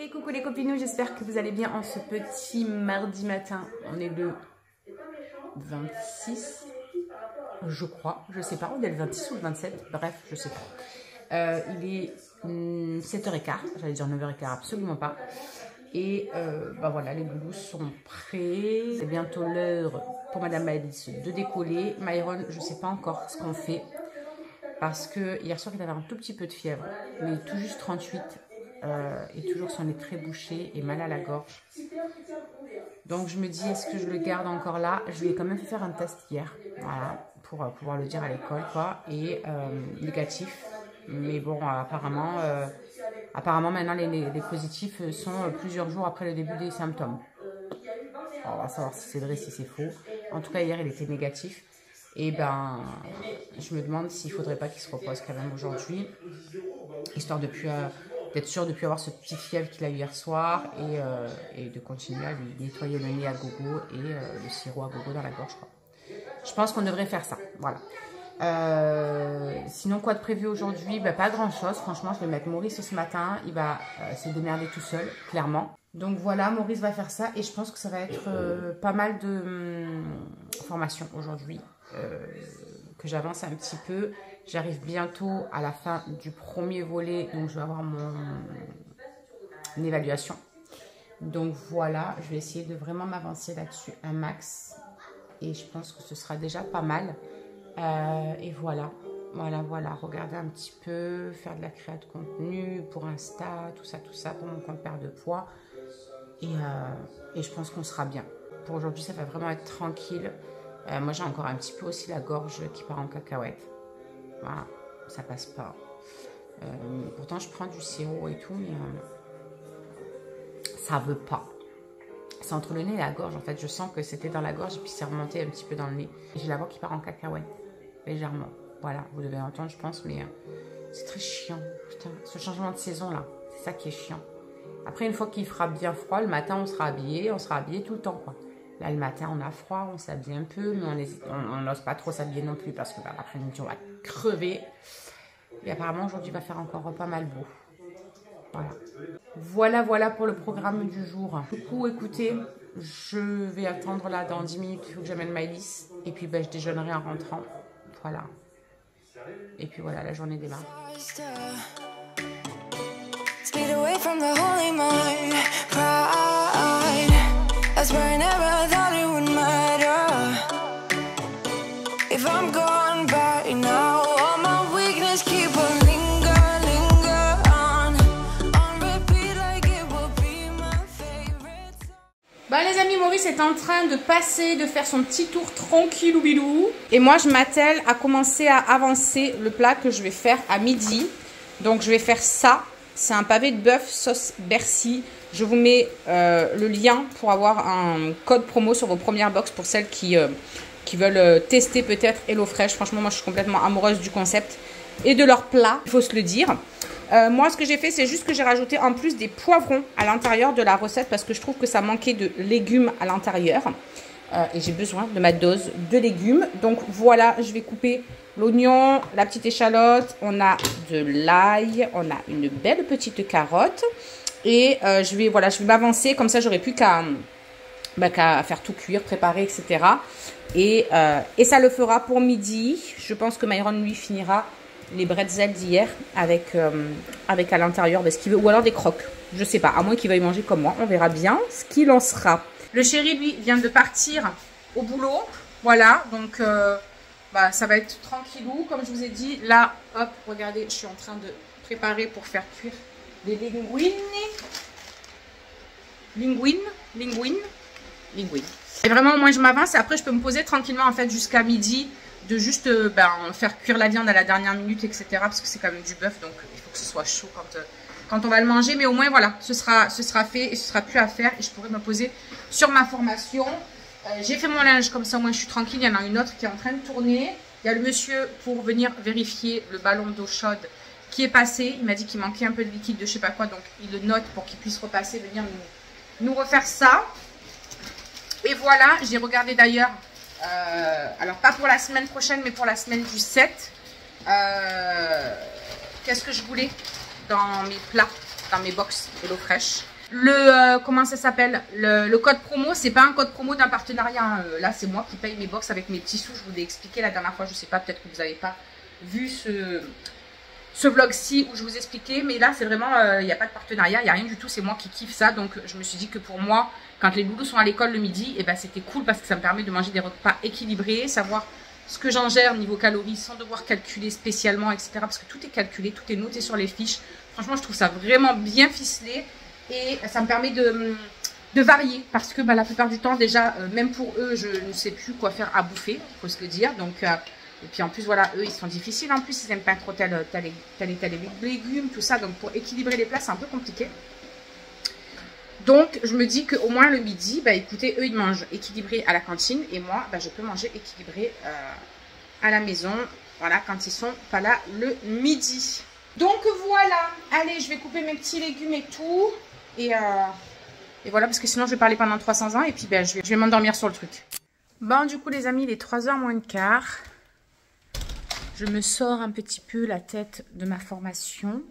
Et coucou les copinous, j'espère que vous allez bien en ce petit mardi matin. On est le 26, je crois, je sais pas, on est le 26 ou le 27, bref, je sais pas. Il est 7h15, j'allais dire 9h15, absolument pas. Et bah voilà, les loulous sont prêts. C'est bientôt l'heure pour Madame Malice de décoller. Myron, je sais pas encore ce qu'on fait. Parce que hier soir, il avait un tout petit peu de fièvre. Mais tout juste 38. Et toujours son nez très bouché et mal à la gorge. Donc je me dis, est-ce que je le garde encore là? Je lui ai quand même fait faire un test hier. Voilà, pour pouvoir le dire à l'école, quoi. Et négatif. Mais bon, apparemment, maintenant, les positifs sont plusieurs jours après le début des symptômes. Alors, on va savoir si c'est vrai, si c'est faux. En tout cas, hier, il était négatif. Et ben, je me demande s'il ne faudrait pas qu'il se repose quand même aujourd'hui. Histoire d'être sûr de ne plus avoir ce petit fièvre qu'il a eu hier soir. Et de continuer à lui nettoyer le nez à gogo et le sirop à gogo dans la gorge, quoi. Je pense qu'on devrait faire ça. Voilà. Sinon, quoi de prévu aujourd'hui? Bah, pas grand chose, franchement. Je vais mettre Maurice ce matin, il va se démerder tout seul, clairement. Donc voilà, Maurice va faire ça et je pense que ça va être pas mal de formations aujourd'hui, que j'avance un petit peu. J'arrive bientôt à la fin du premier volet, donc je vais avoir mon évaluation. Donc voilà, je vais essayer de vraiment m'avancer là-dessus un max et je pense que ce sera déjà pas mal. Et voilà, regarder un petit peu, faire de la créa de contenu pour Insta, tout ça pour mon compte perte de poids. Et je pense qu'on sera bien. Pour aujourd'hui, ça va vraiment être tranquille. Moi, j'ai encore un petit peu aussi la gorge qui part en cacahuète. Voilà, ça passe pas. Pourtant, je prends du sirop et tout, mais ça veut pas. C'est entre le nez et la gorge, en fait. Je sens que c'était dans la gorge et puis c'est remonté un petit peu dans le nez. J'ai la voix qui part en cacahuète. Légèrement. Voilà, vous devez entendre, je pense, mais c'est très chiant. Putain, ce changement de saison là, c'est ça qui est chiant. Après, une fois qu'il fera bien froid, le matin, on sera habillé tout le temps, quoi. Là, le matin, on a froid, on s'habille un peu, mais on n'ose pas trop s'habiller non plus parce que bah, l'après-midi, on va crever. Et apparemment, aujourd'hui, va faire encore pas mal beau. Voilà pour le programme du jour. Du coup, écoutez, je vais attendre là dans 10 minutes, il faut que j'amène Maëlys. Et puis, bah, je déjeunerai en rentrant. Voilà. Et puis voilà, la journée démarre. Speed away from the holy mind, pride. I swear I never thought it would matter. If I'm gone by now, all my weakness keep on linger on repeat like it will be my favorite. Bah les amis, Maurice est en train de passer, de faire son petit tour tranquillou bilou. Et moi je m'attelle à commencer à avancer le plat que je vais faire à midi. Donc je vais faire ça. C'est un pavé de bœuf sauce Bercy. Je vous mets le lien pour avoir un code promo sur vos premières box pour celles qui veulent tester peut-être HelloFresh. Franchement, moi je suis complètement amoureuse du concept et de leur plat, il faut se le dire. Moi, ce que j'ai fait, c'est juste que j'ai rajouté en plus des poivrons à l'intérieur de la recette parce que je trouve que ça manquait de légumes à l'intérieur. Et j'ai besoin de ma dose de légumes. Donc voilà, je vais couper l'oignon, la petite échalote. On a de l'ail, on a une belle petite carotte. Et je vais m'avancer. Comme ça, j'aurai plus qu'à faire tout cuire, préparer, etc. Et ça le fera pour midi. Je pense que Myron, lui, finira les bretzels d'hier avec à l'intérieur ce qu'il veut, ou alors des croques. Je sais pas, à moins qu'il veuille manger comme moi. On verra bien ce qu'il en sera. Le chéri, lui, vient de partir au boulot. Voilà, donc ça va être tranquillou. Comme je vous ai dit, là, hop, regardez, je suis en train de préparer pour faire cuire les linguines. Linguines. Et vraiment, moi, je m'avance et après, je peux me poser tranquillement, en fait, jusqu'à midi, de juste faire cuire la viande à la dernière minute, etc. Parce que c'est quand même du bœuf, donc il faut que ce soit chaud quand on va le manger. Mais au moins, voilà, ce sera fait et ce sera plus à faire. Et je pourrai me poser sur ma formation. J'ai fait mon linge, comme ça, moi, je suis tranquille. Il y en a une autre qui est en train de tourner. Il y a le monsieur pour venir vérifier le ballon d'eau chaude qui est passé. Il m'a dit qu'il manquait un peu de liquide de je sais pas quoi. Donc, il le note pour qu'il puisse repasser, venir nous refaire ça. Et voilà, j'ai regardé d'ailleurs, alors pas pour la semaine prochaine, mais pour la semaine du 7. Qu'est-ce que je voulais dans mes plats? dans mes box HelloFresh. Comment ça s'appelle, le code promo, c'est pas un code promo d'un partenariat. Hein. Là, c'est moi qui paye mes box avec mes petits sous. Je vous l'ai expliqué la dernière fois. Je sais pas, peut-être que vous n'avez pas vu ce vlog-ci où je vous expliquais. Mais là, c'est vraiment, il n'y a pas de partenariat, il n'y a rien du tout. C'est moi qui kiffe ça. Donc, je me suis dit que pour moi, quand les loulous sont à l'école le midi, et ben, c'était cool parce que ça me permet de manger des repas équilibrés, savoir ce que j'ingère niveau calories sans devoir calculer spécialement, etc. Parce que tout est calculé, tout est noté sur les fiches. Franchement, je trouve ça vraiment bien ficelé. Et ça me permet de varier parce que bah, la plupart du temps déjà, même pour eux, je ne sais plus quoi faire à bouffer, il faut se le dire. Donc, et puis en plus, voilà, eux, ils sont difficiles. En plus, ils n'aiment pas trop tel et tel légumes, tout ça. Donc, pour équilibrer les plats, c'est un peu compliqué. Donc, je me dis qu'au moins le midi, bah, écoutez, eux, ils mangent équilibré à la cantine. Et moi, bah, je peux manger équilibré à la maison. Voilà, quand ils sont pas là le midi. Donc, voilà. Allez, je vais couper mes petits légumes et tout. Et voilà, parce que sinon je vais parler pendant 300 ans et puis ben, je vais m'endormir sur le truc. Bon, du coup les amis, il est 3h moins le quart. Je me sors un petit peu la tête de ma formation.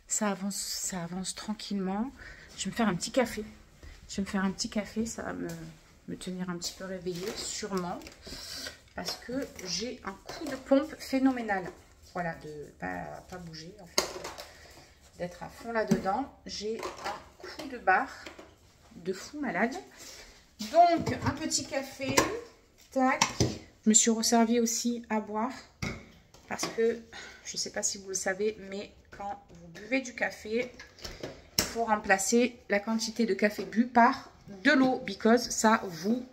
Ça avance tranquillement. Je vais me faire un petit café. Ça va me tenir un petit peu réveillée, sûrement. Parce que j'ai un coup de pompe phénoménal. Voilà, de pas bouger en fait. D'être à fond là-dedans. J'ai un coup de barre de fou malade. Donc, un petit café. Tac. Je me suis resservi aussi à boire. Parce que, je ne sais pas si vous le savez, mais quand vous buvez du café, il faut remplacer la quantité de café bu par de l'eau. Because ça vous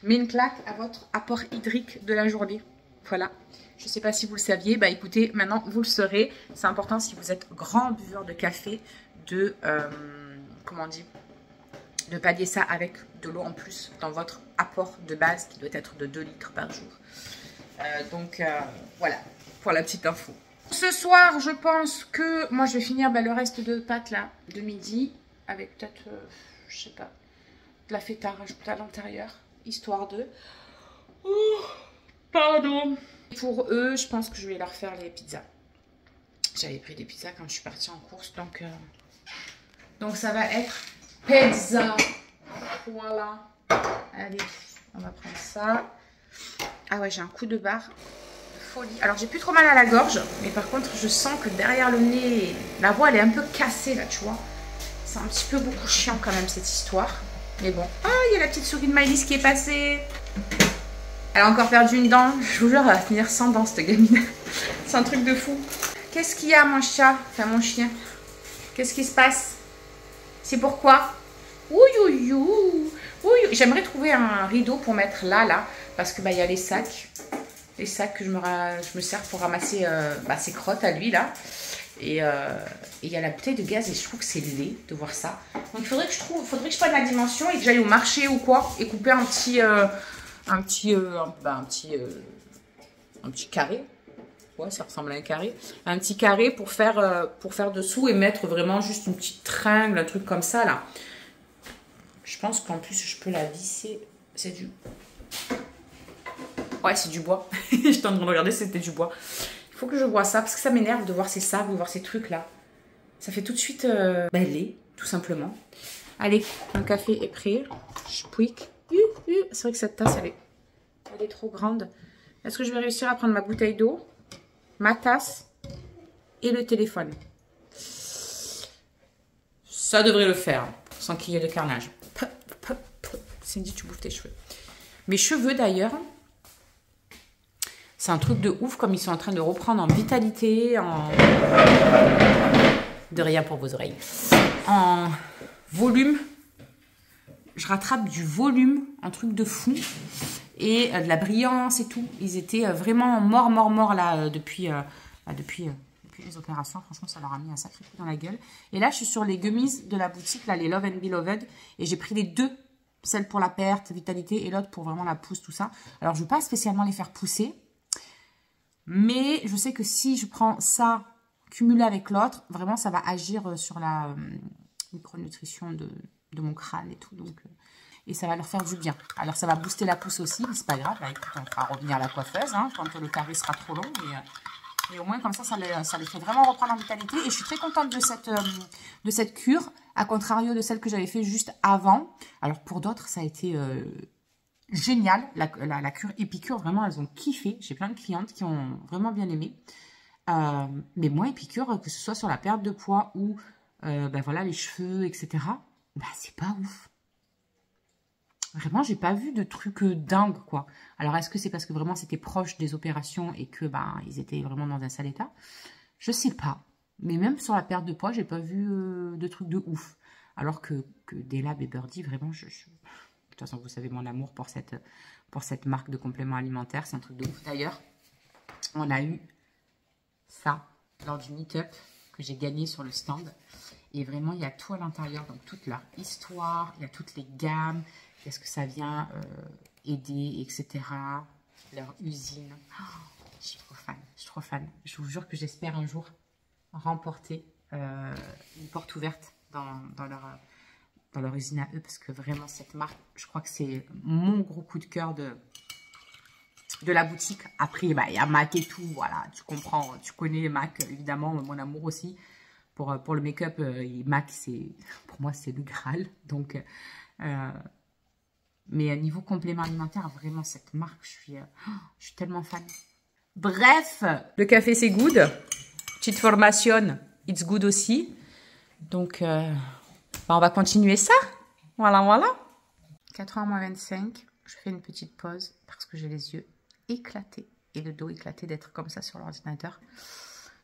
met une claque à votre apport hydrique de la journée. Voilà. Je ne sais pas si vous le saviez. Bah écoutez, maintenant vous le saurez. C'est important si vous êtes grand buveur de café de, comment on dit, de pallier ça avec de l'eau en plus dans votre apport de base qui doit être de 2 litres par jour. Voilà, pour la petite info. Ce soir, je pense que moi je vais finir le reste de pâtes là, de midi, avec peut-être, je sais pas, de la feta rajoutée à l'intérieur, histoire de... pardon. Pour eux, je pense que je vais leur faire les pizzas. J'avais pris des pizzas quand je suis partie en course, donc ça va être pizza. Voilà. Allez, on va prendre ça. Ah ouais, j'ai un coup de barre. Folie. Alors, j'ai plus trop mal à la gorge, mais par contre, je sens que derrière le nez, la voix, elle est un peu cassée, là, tu vois. C'est un petit peu beaucoup chiant, quand même, cette histoire. Mais bon. Ah, il y a la petite souris de Maëlys qui est passée. Elle a encore perdu une dent. Je vous jure, elle va finir sans dent, cette gamine. C'est un truc de fou. Qu'est-ce qu'il y a, mon chat? Enfin, mon chien. Qu'est-ce qui se passe? C'est pourquoi? Ouyouyou. J'aimerais trouver un rideau pour mettre là. Parce que il y a les sacs. Les sacs que je me sers pour ramasser ses crottes à lui, là. Et il y a la bouteille de gaz et je trouve que c'est laid de voir ça. Donc, il faudrait que je prenne la dimension et que j'aille au marché ou quoi. Et couper un petit carré. Ouais, ça ressemble à un carré. Un petit carré pour faire dessous et mettre vraiment juste une petite tringle, un truc comme ça, là. Je pense qu'en plus, je peux la visser. C'est du... Ouais, c'est du bois. J'étais en train de regarder, c'était du bois. Il faut que je vois ça, parce que ça m'énerve de voir ces sables, de voir ces trucs-là. Ça fait tout de suite laid, tout simplement. Allez, mon café est prêt. Je pouic. C'est vrai que cette tasse, elle est trop grande. Est-ce que je vais réussir à prendre ma bouteille d'eau, ma tasse et le téléphone? Ça devrait le faire, sans qu'il y ait de carnage. Cindy, tu bouffes tes cheveux. Mes cheveux, d'ailleurs, c'est un truc de ouf, comme ils sont en train de reprendre en vitalité, de rien pour vos oreilles, en volume. Je rattrape du volume, un truc de fou, et de la brillance et tout. Ils étaient vraiment morts là depuis les opérations. Franchement, ça leur a mis un sacré coup dans la gueule. Et là, je suis sur les gummies de la boutique, là, les Love and Beloved, et j'ai pris les deux, celle pour la perte, vitalité, et l'autre pour vraiment la pousse, tout ça. Alors, je ne veux pas spécialement les faire pousser, mais je sais que si je prends ça cumulé avec l'autre, vraiment, ça va agir sur la micronutrition de mon crâne et tout, donc... Et ça va leur faire du bien. Alors, ça va booster la pousse aussi, mais c'est pas grave. Là, écoute, on fera revenir la coiffeuse, hein, quand le carré sera trop long. Mais Et au moins, comme ça les fait vraiment reprendre en vitalité. Et je suis très contente de cette cure, à contrario de celle que j'avais fait juste avant. Alors, pour d'autres, ça a été génial. La cure Épicure, vraiment, elles ont kiffé. J'ai plein de clientes qui ont vraiment bien aimé. Mais moi, Épicure, que ce soit sur la perte de poids ou voilà, les cheveux, etc., c'est pas ouf. Vraiment, j'ai pas vu de trucs dingues, quoi. Alors, est-ce que c'est parce que vraiment c'était proche des opérations et que ils étaient vraiment dans un sale état? Je sais pas. Mais même sur la perte de poids, j'ai pas vu de trucs de ouf. Alors que Delab et Birdie, vraiment, de toute façon, vous savez mon amour pour cette marque de compléments alimentaires. C'est un truc de ouf. D'ailleurs, on a eu ça lors du meet-up que j'ai gagné sur le stand. Et vraiment, il y a tout à l'intérieur, donc toute leur histoire, il y a toutes les gammes, qu'est-ce que ça vient aider, etc. Leur usine. Oh, je suis trop fan, je suis trop fan. Je vous jure que j'espère un jour remporter une porte ouverte dans leur usine à eux, parce que vraiment, cette marque, je crois que c'est mon gros coup de cœur de la boutique. Après, il y a MAC et tout, voilà, tu comprends, tu connais MAC, évidemment, mon amour aussi. Pour le make-up, MAC, pour moi, c'est le Graal. Donc, mais à niveau complément alimentaire, vraiment, cette marque, je suis tellement fan. Bref, le café, c'est good. Petite formation, it's good aussi. Donc, on va continuer ça. Voilà, voilà. 4h moins 25, je fais une petite pause parce que j'ai les yeux éclatés et le dos éclaté d'être comme ça sur l'ordinateur.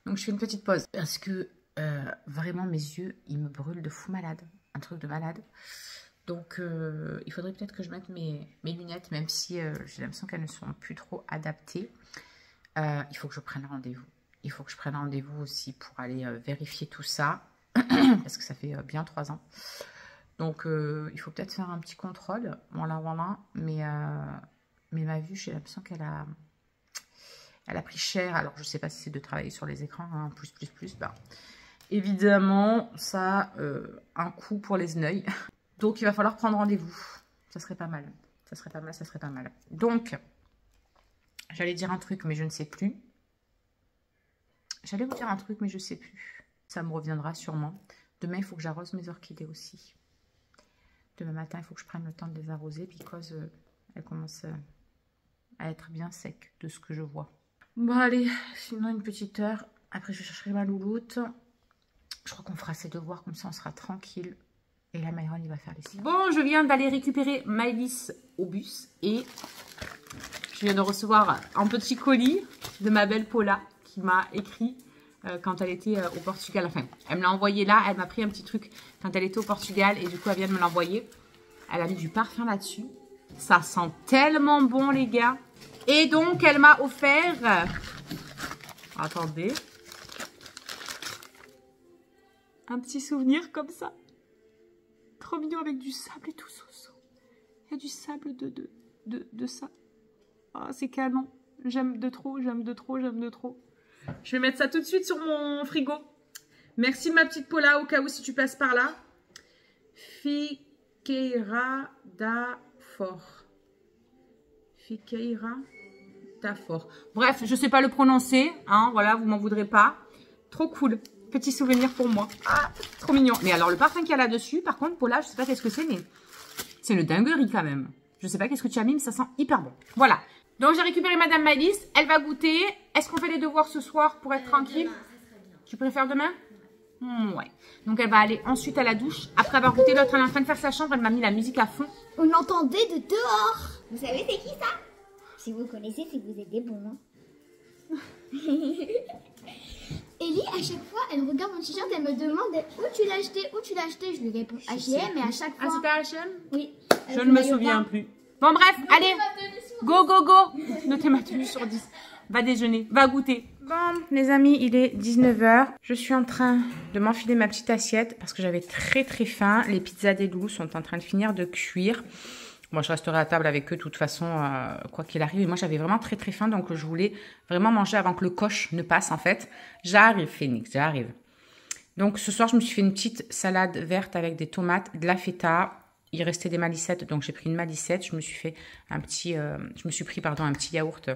Donc, je fais une petite pause parce que vraiment, mes yeux, ils me brûlent de fou malade. Un truc de malade. Donc, il faudrait peut-être que je mette mes lunettes, même si j'ai l'impression qu'elles ne sont plus trop adaptées. Il faut que je prenne rendez-vous. Il faut que je prenne rendez-vous aussi pour aller vérifier tout ça. Parce que ça fait bien 3 ans. Donc, il faut peut-être faire un petit contrôle. Voilà, voilà. Mais ma vue, j'ai l'impression qu'elle a pris cher. Alors, je ne sais pas si c'est de travailler sur les écrans. Hein, plus. Évidemment, ça a un coût pour les yeux. Donc, il va falloir prendre rendez-vous. Ça serait pas mal. Ça serait pas mal, ça serait pas mal. Donc, j'allais dire un truc, mais je ne sais plus. J'allais vous dire un truc, mais je ne sais plus. Ça me reviendra sûrement. Demain, il faut que j'arrose mes orchidées aussi. Demain matin, il faut que je prenne le temps de les arroser, parce qu'elles commencent à être bien secs de ce que je vois. Bon, allez, sinon une petite heure. Après, je chercherai ma louloute. Je crois qu'on fera ses devoirs, comme ça, on sera tranquille. Et là, Myron, il va faire les siens. Bon, je viens d'aller récupérer Maëlys au bus. Et je viens de recevoir un petit colis de ma belle Paula qui m'a écrit quand elle était au Portugal. Enfin, elle me l'a envoyé là. Elle m'a pris un petit truc quand elle était au Portugal. Et du coup, elle vient de me l'envoyer. Elle a mis du parfum là-dessus. Ça sent tellement bon, les gars. Et donc, elle m'a offert... Attendez. Un petit souvenir comme ça. Trop mignon avec du sable et tout, Soso. Il y a du sable de ça. Ah, c'est canon. J'aime de trop, j'aime de trop, j'aime de trop. Je vais mettre ça tout de suite sur mon frigo. Merci ma petite Paula, au cas où si tu passes par là. Figueira da For. Figueira da For. Bref, je sais pas le prononcer. Hein, voilà, vous m'en voudrez pas. Trop cool. Petit souvenir pour moi. Ah, trop mignon. Mais alors, le parfum qu'il y a là-dessus, par contre, Paula, je sais pas qu'est-ce que c'est, mais c'est une dinguerie quand même. Je sais pas qu'est-ce que tu as mis, mais ça sent hyper bon. Voilà. Donc, j'ai récupéré Madame Maëlys. Elle va goûter. Est-ce qu'on fait les devoirs ce soir pour être tranquille? Demain, ça serait bien. Tu préfères demain? Ouais. Donc, elle va aller ensuite à la douche. Après avoir goûté, l'autre, elle est en train de faire sa chambre. Elle m'a mis la musique à fond. On l'entendait de dehors. Vous savez, c'est qui ça? Si vous connaissez, c'est que vous êtes des bons. Hein. Ellie, à chaque fois, elle regarde mon t-shirt, elle me demande où tu l'as acheté, où tu l'as acheté. Je lui réponds H&M, et à chaque fois... Ah, c'était H&M? Oui. Je ne me souviens plus. Bon, bref, allez, go, go, go. Notez ma tenue sur 10. Va déjeuner, va goûter. Bon, les amis, il est 19h. Je suis en train de m'enfiler ma petite assiette parce que j'avais très, très faim. Les pizzas des loups sont en train de finir de cuire. Moi, je resterai à table avec eux de toute façon, quoi qu'il arrive. Et moi, j'avais vraiment très, très faim. Donc, je voulais vraiment manger avant que le coche ne passe, en fait. J'arrive, Phoenix, j'arrive. Donc, ce soir, je me suis fait une petite salade verte avec des tomates, de la feta. Il restait des malicettes, donc j'ai pris une malicette. Je me suis fait un petit, un petit yaourt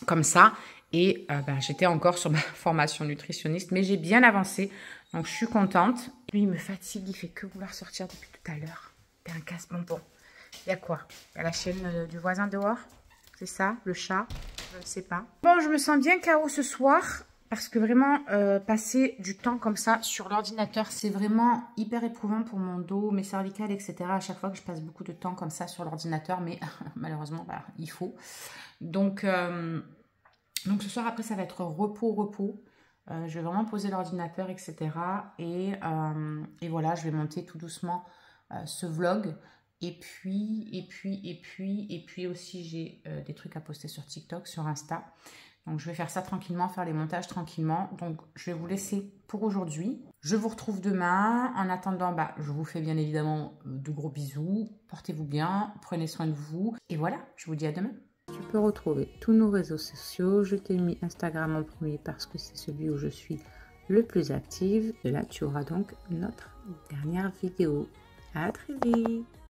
comme ça. Et j'étais encore sur ma formation nutritionniste, mais j'ai bien avancé. Donc, je suis contente. Lui, il me fatigue, il fait que vouloir sortir depuis tout à l'heure. T'es un casse-bonbon. Il y a quoi? Il y a la chienne du voisin dehors? C'est ça, le chat? Je ne sais pas. Bon, je me sens bien KO ce soir. Parce que vraiment, passer du temps comme ça sur l'ordinateur, c'est vraiment hyper éprouvant pour mon dos, mes cervicales, etc. À chaque fois que je passe beaucoup de temps comme ça sur l'ordinateur, mais malheureusement, il faut. Donc ce soir, après, ça va être repos. Je vais vraiment poser l'ordinateur, etc. Et voilà, je vais monter tout doucement ce vlog. Et puis aussi, j'ai des trucs à poster sur TikTok, sur Insta. Donc, je vais faire ça tranquillement, faire les montages tranquillement. Donc, je vais vous laisser pour aujourd'hui. Je vous retrouve demain. En attendant, je vous fais bien évidemment de gros bisous. Portez-vous bien, prenez soin de vous. Et voilà, je vous dis à demain. Tu peux retrouver tous nos réseaux sociaux. Je t'ai mis Instagram en premier parce que c'est celui où je suis le plus active. Et là, tu auras donc notre dernière vidéo. À très vite.